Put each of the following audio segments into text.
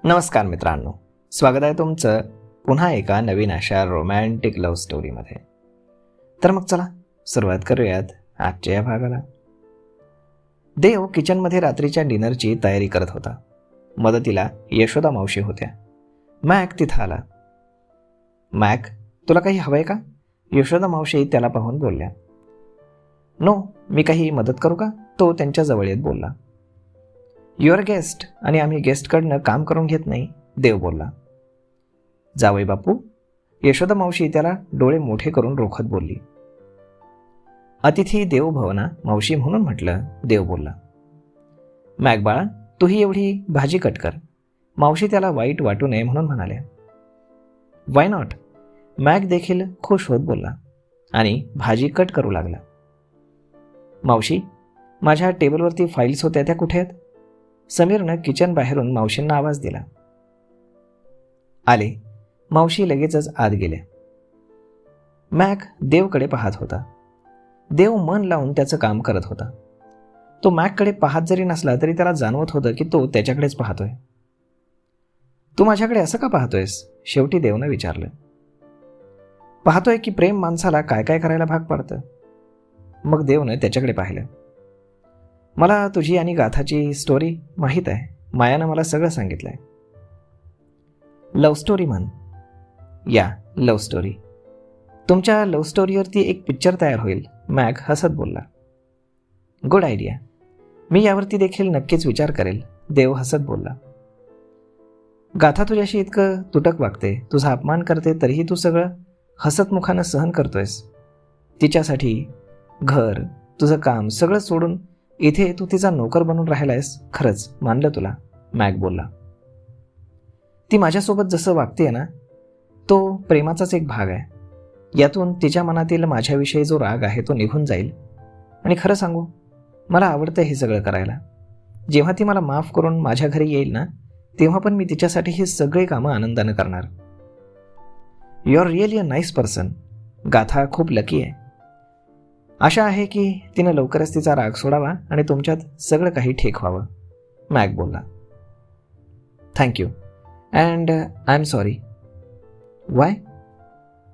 नमस्कार मित्रांनो, स्वागत आहे तुमचं पुन्हा एका नवीन अशा रोमॅन्टिक लव्ह स्टोरीमध्ये. तर मग चला सुरुवात करूयात आजच्या या भागाला. देव किचनमध्ये रात्रीच्या डिनरची तयारी करत होता. मदतीला यशोदा मावशी होत्या. मॅक तिथं आला. मॅक, तुला काही हवंय का? यशोदा मावशी त्याला पाहून बोलल्या. नो, मी काही मदत करू का? तो त्यांच्या जवळ येत बोलला. युअर गेस्ट, आणि आम्ही गेस्टकडनं काम करून घेत नाही, देव बोलला. जावई बापू, यशोदा मावशी त्याला डोळे मोठे करून रोखत बोलली. अतिथी देव भवना मावशी म्हणून म्हटलं, देव बोलला. मॅक बाळा, तूही एवढी भाजी कट कर, मावशी त्याला वाईट वाटू नये म्हणून म्हणाल्या. Why not? मॅक देखील खुश होत बोलला आणि भाजी कट करू लागला. मावशी, माझ्या टेबलवरती फाईल्स होत्या, त्या कुठे आहेत? समीरनं किचन बाहेरून मावशींना आवाज दिला. आले. मावशी लगेचच आत गेल्या. मॅक देवकडे पाहत होता. देव मन लावून त्याचं काम करत होता. तो मॅककडे पाहत जरी नसला तरी त्याला जाणवत होतं की तो त्याच्याकडेच पाहतोय. तू माझ्याकडे असं का पाहतोयस? शेवटी देवनं विचारलं. पाहतोय की प्रेम माणसाला काय काय करायला भाग पाडतं. मग देवनं त्याच्याकडे पाहिलं. मला तुझी आणि गाथाची स्टोरी माहीत आहे. मायानं मला सगळं सांगितलंय. लव्ह स्टोरी म्हण. या, लव्ह स्टोरी. तुमच्या लव्ह स्टोरीवरती एक पिक्चर तयार होईल, मॅक हसत बोलला. Good idea. मी यावरती देखील नक्कीच विचार करेल, देव हसत बोलला. गाथा तुझ्याशी इतकं तुटक वागते, तुझा अपमान करते, तरीही तू सगळं हसतमुखानं सहन करतोयस. तिच्यासाठी घर, तुझं काम सगळं सोडून इथे तू तिचा नोकर बनून राहिलायस. खरंच मानलं तुला, मॅक बोलला. ती माझ्यासोबत जसं वागते ना, तो प्रेमाचाच एक भाग आहे. यातून तिच्या मनातील माझ्याविषयी जो राग आहे तो निघून जाईल. आणि खरं सांगू, मला आवडतं हे सगळं करायला. जेव्हा ती मला माफ करून माझ्या घरी येईल ना, तेव्हा पण मी तिच्यासाठी ही सगळी कामं आनंदानं करणार. You are really a nice person. Gatha खूप लकी आहे. आशा आहे की तिनं लवकरच तिचा राग सोडावा आणि तुमच्यात सगळं काही ठीक व्हावं, मॅक बोलला. Thank you and I am sorry. Why?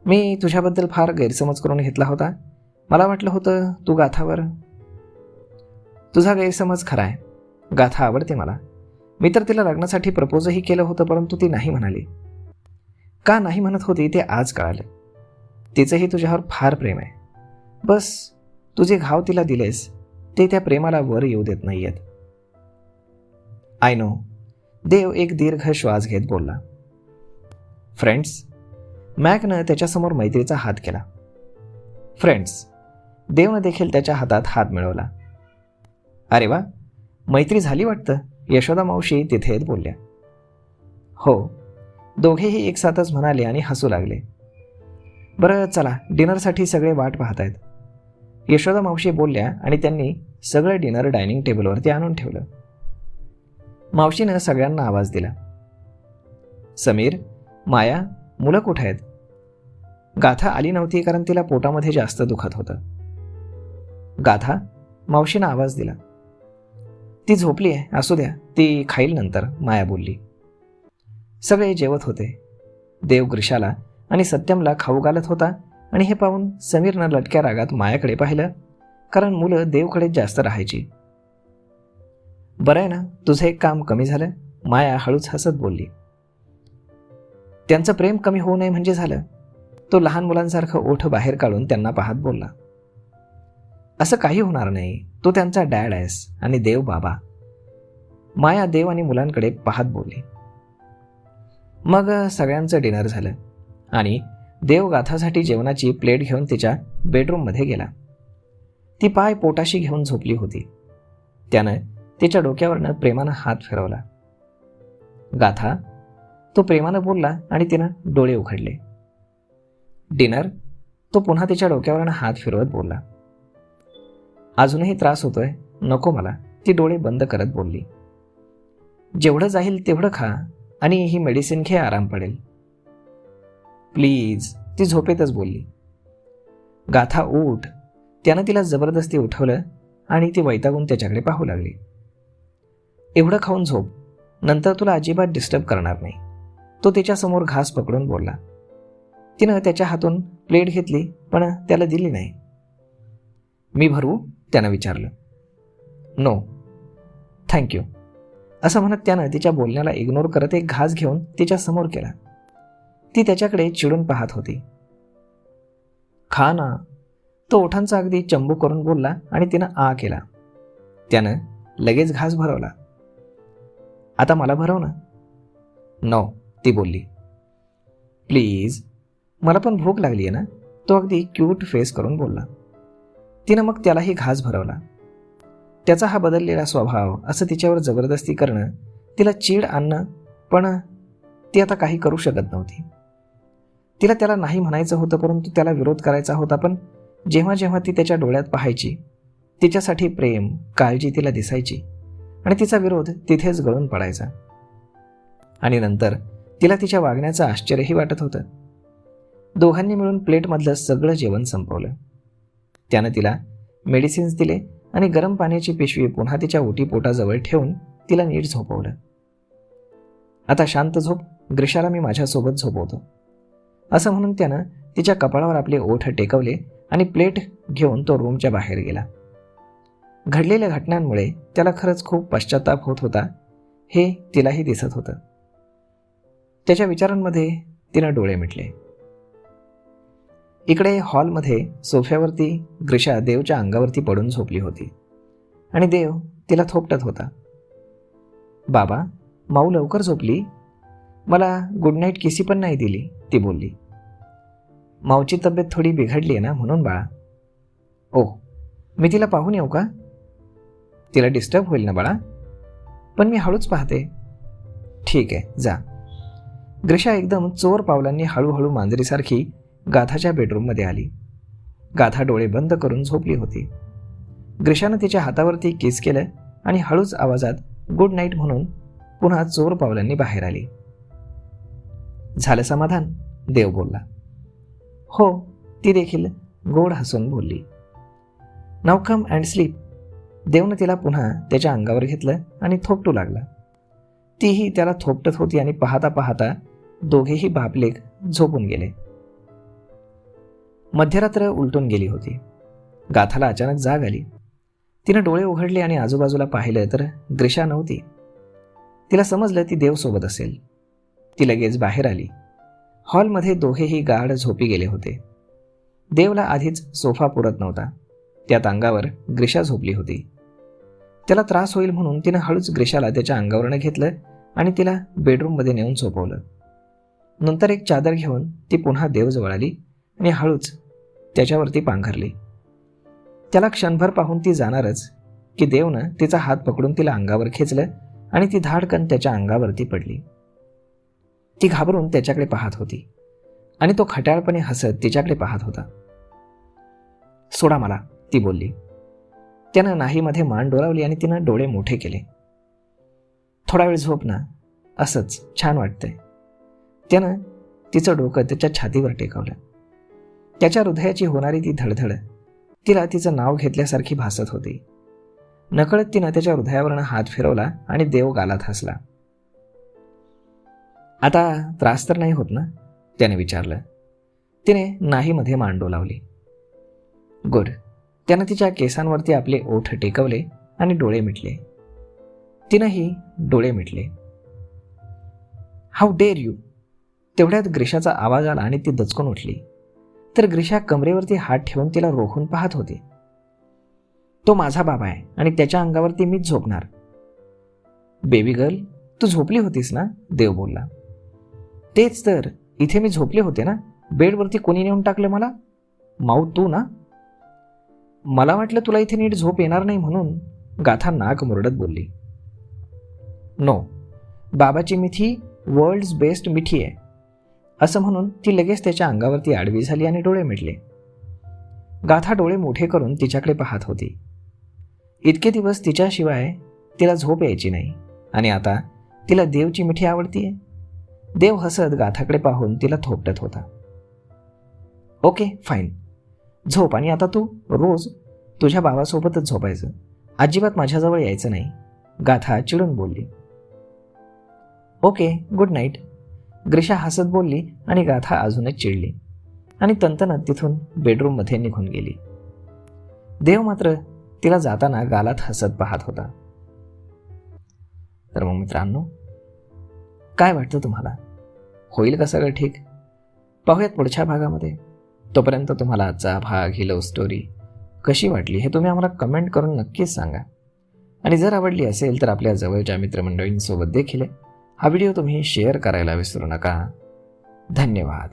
मी तुझ्याबद्दल फार गैरसमज करून घेतला होता. मला वाटलं होतं तू गाथावर. तुझा गैरसमज खरा आहे. गाथा आवडते मला. मी तर तिला लग्नासाठी प्रपोजही केलं होतं, परंतु ती नाही म्हणाली. का नाही म्हणत होती ते आज कळालं. तिचंही तुझ्यावर फार प्रेम आहे. बस तू जे घाव तिला दिलेस ते त्या प्रेमाला वर येऊ देत नाहीयेत. I know. देव एक दीर्घ श्वास घेत बोलला. फ्रेंड्स? मॅकनं त्याच्यासमोर मैत्रीचा हात केला. फ्रेंड्स. देवनं देखील त्याच्या हातात हात मिळवला. अरे वा, मैत्री झाली वाटतं, यशोदा मावशी तिथे येत बोलल्या. हो, दोघेही एकसाथच म्हणाले आणि हसू लागले. बरं चला, डिनरसाठी सगळे वाट पाहत आहेत, यशोदा मावशी बोलल्या आणि त्यांनी सगळं डिनर डायनिंग टेबलवरती आणून ठेवलं. मावशीनं सगळ्यांना आवाज दिला. समीर, माया, मुलं कुठं आहेत? गाथा आली नव्हती कारण तिला पोटामध्ये जास्त दुखत होतं. गाथा, मावशीनं आवाज दिला. ती झोपली आहे, असू द्या, ती खाईल नंतर, माया बोलली. सगळे जेवत होते. देव ग्रीशाला आणि सत्यमला खाऊ घालत होता आणि हे पाहून समीरनं लटक्या रागात मायाकडे पाहिलं, कारण मुलं देवकडे जास्त राहायची. बरं आहे ना, तुझं एक काम कमी झालं, माया हळूच हसत बोलली. त्यांचं प्रेम कमी होऊ नये म्हणजे झालं. तो लहान मुलांसारखं ओठ बाहेर काढून त्यांना पाहत बोलला. असं काही होणार नाही, तू त्यांचा डॅड आहेस आणि देव बाबा. माया देव आणि मुलांकडे पाहत बोलली. मग सगळ्यांचं डिनर झालं आणि देव गाथासाठी जेवणाची प्लेट घेऊन तिच्या बेडरूममध्ये गेला. ती पाय पोटाशी घेऊन झोपली होती. त्यानं तिच्या डोक्यावरनं प्रेमानं हात फिरवला. गाथा, तो प्रेमानं बोलला आणि तिनं डोळे उघडले. डिनर? तो पुन्हा तिच्या डोक्यावरनं हात फिरवत बोलला. अजूनही त्रास होतोय, नको मला, ती डोळे बंद करत बोलली. जेवढं जाईल तेवढं खा आणि ही मेडिसिन घे, आराम पडेल. प्लीज, ती झोपेतच बोलली. गाथा उठ. त्यानं तिला जबरदस्ती उठवलं आणि ती वैतागून त्याच्याकडे पाहू लागली. एवढं खाऊन झोप, नंतर तुला अजिबात डिस्टर्ब करणार नाही. तो तिच्यासमोर घास पकडून बोलला. तिनं त्याच्या हातून प्लेट घेतली पण त्याला दिली नाही. मी भरू? त्यानं विचारलं. नो थँक्यू असं म्हणत त्यानं तिच्या बोलण्याला इग्नोर करत एक घास घेऊन तिच्या समोर केला. ती त्याच्याकडे चिडून पाहत होती. खा ना, तो ओठांचा अगदी चंबू करून बोलला आणि तिनं आ केला. त्यानं लगेच घास भरवला. आता मला भरव ना. नो ती बोलली. प्लीज, मला पण भूक लागली आहे ना, तो अगदी क्यूट फेस करून बोलला. तिनं मग त्यालाही घास भरवला. त्याचा हा बदललेला स्वभाव असं तिच्यावर जबरदस्ती करणं तिला चीड आणणं, पण ती आता काही करू शकत नव्हती. तिला त्याला नाही म्हणायचं होतं, परंतु त्याला विरोध करायचा होता. पण जेव्हा जेव्हा ती त्याच्या डोळ्यात पाहायची, तिच्यासाठी प्रेम, काळजी तिला दिसायची आणि तिचा विरोध तिथेच गळून पडायचा. आणि नंतर तिला तिच्या वागण्याचं आश्चर्यही वाटत होतं. दोघांनी मिळून प्लेटमधलं सगळं जेवण संपवलं. त्यानं तिला मेडिसिन्स दिले आणि गरम पाण्याची पिशवी पुन्हा तिच्या ओटीपोटाजवळ ठेवून तिला नीट झोपवलं. आता शांत झोप, ग्रीशाला मी माझ्यासोबत झोपवतो असं म्हणून त्यानं तिच्या कपाळावर आपले ओठ टेकवले आणि प्लेट घेऊन तो रूमच्या बाहेर गेला. घडलेल्या घटनांमुळे त्याला खरंच खूप पश्चाताप होत होता, हे तिलाही दिसत होतं. त्याच्या विचारांमध्ये तिनं डोळे मिटले. इकडे हॉलमध्ये सोफ्यावरती ग्रीशा देवच्या अंगावरती पडून झोपली होती आणि देव तिला थोपटत होता. बाबा, माऊ लवकर झोपली, मला गुड नाईट किसी पण नाही दिली, ती बोलली. माऊची तब्येत थोडी बिघडली आहे ना, म्हणून बाळा. ओह, मी तिला पाहून येऊ का? तिला डिस्टर्ब होईल ना बाळा, पण मी हळूच पाहते. ठीक आहे, जा. ग्रीशा एकदम चोर पावलांनी हळूहळू मांजरीसारखी गाथाच्या बेडरूममध्ये आली. गाथा डोळे बंद करून झोपली होती. ग्रीशानं तिच्या हातावरती किस केलं आणि हळूच आवाजात गुड नाईट म्हणून पुन्हा चोर पावलांनी बाहेर आली. झालं समाधान? देव बोलला. हो, ती देखील गोड हसून बोलली. Now come and sleep. देवनं तिला पुन्हा त्याच्या अंगावर घेतलं आणि थोपटू लागला. तीही त्याला थोपटत होती आणि पाहता पाहता दोघेही बापलेक झोपून गेले. मध्यरात्र उलटून गेली होती. गाथाला अचानक जाग आली. तिनं डोळे उघडले आणि आजूबाजूला पाहिलं तर ग्रीशा नव्हती. तिला समजलं ती देवसोबत असेल. ती लगेच बाहेर आली. हॉलमध्ये दोघेही गाढ झोपी गेले होते. देवला आधीच सोफा पुरत नव्हता, त्यात अंगावर ग्रीशा झोपली होती. त्याला त्रास होईल म्हणून तिनं हळूच ग्रीशाला त्याच्या अंगावरनं घेतलं आणि तिला बेडरूममध्ये नेऊन झोपवलं. नंतर एक चादर घेऊन ती पुन्हा देवजवळ आली आणि हळूच त्याच्यावरती पांघरली. त्याला क्षणभर पाहून ती जाणारच की देवनं तिचा हात पकडून तिला अंगावर खेचलं आणि ती धाडकन त्याच्या अंगावरती पडली. ती घाबरून त्याच्याकडे पाहत होती आणि तो खट्याळपणे हसत तिच्याकडे पाहत होता. सोडा मला, ती बोलली. त्यानं नाहीमध्ये मान डोलावली आणि तिनं डोळे मोठे केले. थोडा वेळ झोप ना, असंच छान वाटतंय. त्यानं तिचं डोकं त्याच्या छातीवर टेकवलं. त्याच्या हृदयाची होणारी ती धडधड तिला तिचं नाव घेतल्यासारखी भासत होती. नकळत तिनं त्याच्या हृदयावरनं हात फिरवला आणि देव गालात हसला. आता त्रास तर नाही होत ना, त्याने विचारलं. तिने नाहीमध्ये मान डोलावली. गुड. त्यानं तिच्या केसांवरती आपले ओठ टेकवले आणि डोळे मिटले. तिनंही डोळे मिटले. How dare you. तेवढ्यात ग्रीशाचा आवाज आला आणि ती दचकून उठली. तर ग्रीशा कमरेवरती हात ठेवून तिला रोखून पाहत होती. तो माझा बाबा आहे आणि त्याच्या अंगावरती मीच झोपणार. बेबी गर्ल, तू झोपली होतीस ना, देव बोलला. तेच तर, इथे मी झोपले होते ना, बेडवरती कोणी नेऊन टाकलं मला? माऊ तू ना? मला वाटलं तुला इथे नीट झोप येणार नाही म्हणून, गाथा नाक मुरडत बोलली. नो, बाबाची मिठी वर्ल्ड्स बेस्ट मिठी आहे असं म्हणून ती लगेच त्याच्या अंगावरती आडवी झाली आणि डोळे मिटले. गाथा डोळे मोठे करून तिच्याकडे पाहत होती. इतके दिवस तिच्याशिवाय तिला झोप यायची नाही आणि आता तिला देवची मिठी आवडतीये. देव हसत गाथाकडे पाहून तिला थोपटत होता. ओके फाईन, झोप. आणि आता तू रोज तुझ्या बाबासोबतच झोपायचं, अजिबात माझ्याजवळ यायचं नाही, गाथा चिडून बोलली. Okay, good night. ग्रीशा हसत बोलली आणि गाथा अजूनच चिडली आणि तंतनत तिथून बेडरूममध्ये निघून गेली. देव मात्र तिला जाताना गालात हसत पाहत होता. तर मग मित्रांनो, काय वाटतं तुम्हाला? होईल का सगळं ठीक? पाहूयात पुढच्या भागामध्ये. तोपर्यंत तुम्हाला आजचा भाग, ही लव्ह स्टोरी कशी वाटली हे तुम्ही आम्हाला कमेंट करून नक्कीच सांगा. आणि जर आवडली असेल तर आपल्या जवळच्या मित्रमंडळींसोबत देखील हा व्हिडिओ तुम्ही शेअर करायला विसरू नका. धन्यवाद.